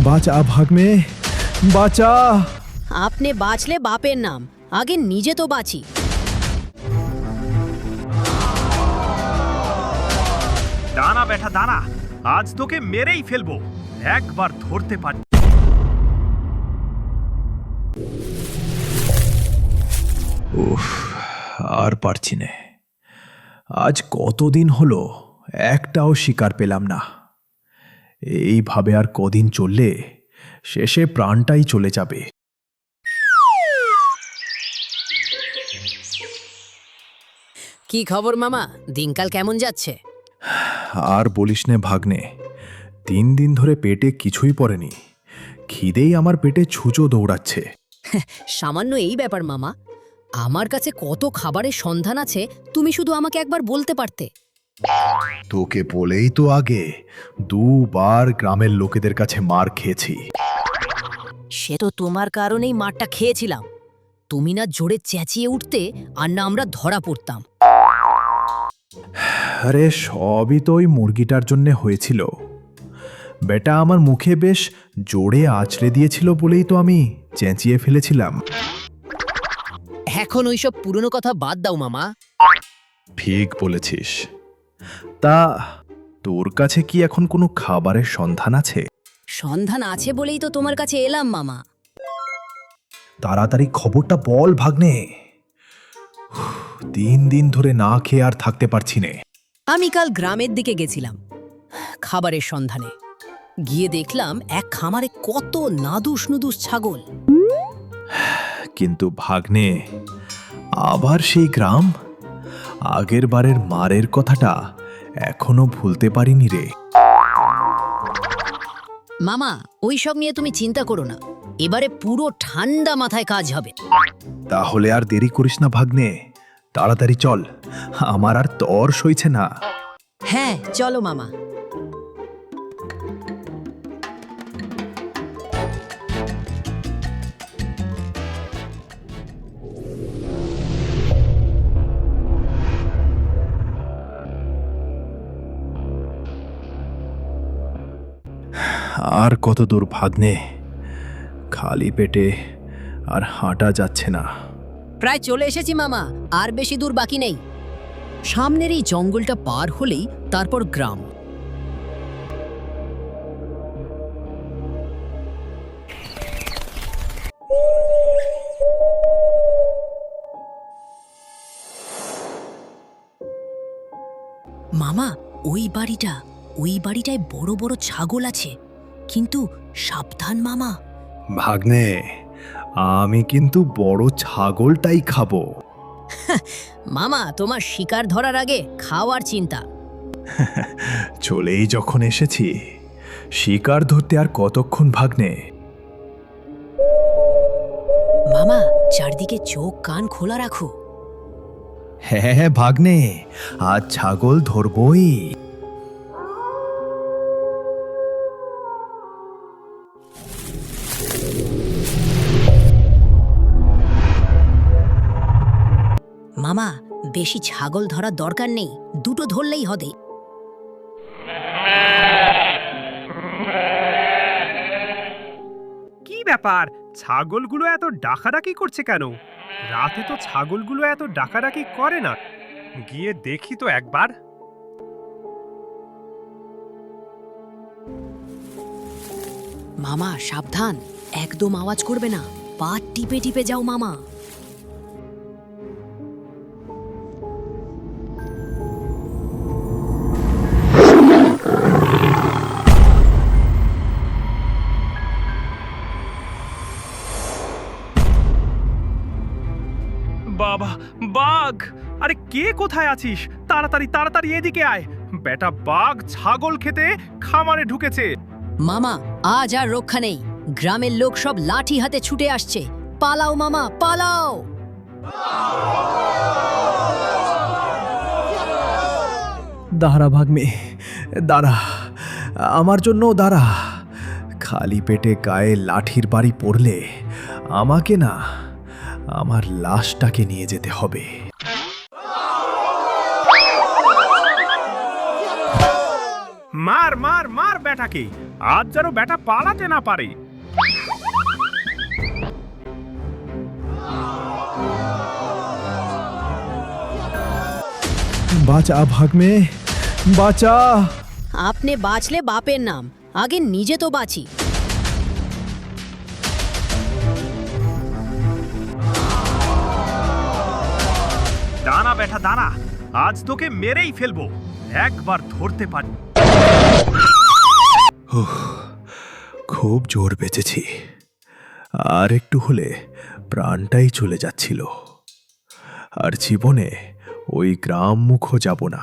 বাঁচা ভাগ্নে, বাঁচা। আপনি বাঁচলে বাপের নাম, আগে নিজে তো বাঁচি। দাঁড়া বেটা দাঁড়া, আজ তোকে মেরেই ফেলবো, একবার ধরতে পারি। উফ, আর পারছি না। আজ কতদিন হলো একটাও শিকার পেলাম না। এইভাবে আর কদিন চললে শেষে প্রাণটাই চলে যাবে। কি খবর মামা, দিনকাল কেমন যাচ্ছে? আর বলিস নে ভাগ্নে, 3 দিন ধরে পেটে কিছুই পড়েনি। খিদেই আমার পেটে ছুঁচো দৌড়াচ্ছে। সামান্য এই ব্যাপার মামা, আমার কাছে কত খাবারের সন্ধান আছে, তুমি শুধু আমাকে একবার বলতে পারতে। তোকে বলেই তো আগে 2বার গ্রামের লোকেদের কাছে মার খেয়েছি। সে তো তোমার কারণেই মারটা খেয়েছিলাম। তুমি না জোরে চেঁচিয়ে উঠতে, আর না আমরা ধরা পড়তাম। আরে সবই তো ওই মুরগিটার জন্য হয়েছিল। বেটা আমার মুখে বেশ জোরে আঁচড়ে দিয়েছিল বলেই তো আমি চেঁচিয়ে ফেলেছিলাম। এখন ওইসব পুরনো কথা বাদ দাও মামা। ঠিক বলেছিস। তা তোর কাছে কি এখন কোনো খাবারের সন্ধান আছে? সন্ধান আছে বলেই তো তোমার কাছে এলাম মামা। তাড়াতাড়ি খবরটা বল ভাগ্নে। 3 দিন ধরে না খেয়ে আর থাকতে পারছি নে। আমি কাল গ্রামের দিকে গেছিলাম খাবারের সন্ধানে। গিয়ে দেখলাম এক খামারে কত নাদুস নুদুস ছাগল। কিন্তু ভাগ্নে, আবার সেই গ্রাম, আগের বারের মারের কথাটা এখনো ভুলতে পারিনি রে। মামা, ওইসব নিয়ে তুমি চিন্তা করো না, এবারে পুরো ঠান্ডা মাথায় কাজ হবে। তাহলে আর দেরি করিস না ভাগ্নে, তাড়াতাড়ি চল, আমার আর তর সইছে না। হ্যাঁ চলো মামা। আর কত দূর ভাগ্নে, খালি পেটে আর হাঁটা যাচ্ছে না। প্রায় চলে এসেছি মামা, আর বেশি দূর বাকি নেই। সামনের এই জঙ্গলটা পার হলেই তারপর গ্রাম। মামা, ওই বাড়িটায় বড় বড় ছাগল আছে, কিন্তু সাবধান মামা। ভাগ্নে, আমি কিন্তু বড় ছাগলটাই খাবো। মামা, তোমার শিকার ধরার আগে খাওয়ার চিন্তা। চলেই যখন এসেছি, শিকার ধরতে আর কতক্ষণ ভাগ্নে? মামা, চারদিকে চোখ কান খোলা রাখো। হ্যাঁ ভাগ্নে, আজ ছাগল ধরবই। মামা, বেশি ছাগল ধরার দরকার নেই, 2টো ধরলেই হবে। কি ব্যাপার, ছাগলগুলো এত ডাকাডাকি করছে কেন? রাতে তো ছাগলগুলো এত ডাকাডাকি করে না। গিয়ে দেখি তো একবার। মামা সাবধান, একদম আওয়াজ করবে না, পা টিপে টিপে যাও মামা। বাবা, বাঘ! আরে কে কোথায় আছিস? তাড়াতাড়ি তাড়াতাড়ি এদিকে আয়। বেটা বাঘ ছাগল খেতে খামারে ঢুকেছে। মামা, আজ আর রক্ষা নেই, গ্রামের লোক সব লাঠি হাতে ছুটে আসছে। পালাও মামা, পালাও। দাঁড়া ভাগ্নে, দাঁড়া, আমার জন্য দাঁড়া। খালি পেটে গায়ে লাঠির বাড়ি পড়লে আমাকে না, আমার লাশটাকে নিয়ে যেতে হবে। মার মার মার বেটাকে, আজ যেন বেটা পালাতে না পারে। বাঁচা ভাগ্নে, বাঁচা। আপনি বাঁচলে বাপের নাম, আগে নিজে তো বাঁচি। দাঁড়া বেটা দাঁড়া, আজ তোকে মেরেই ফেলবো, একবার ধরতে পারি। খুব জোর বেঁচেছি, আর একটু হলে প্রাণটাই চলে যাচ্ছিল। আর জীবনে ওই গ্রাম মুখও যাব না।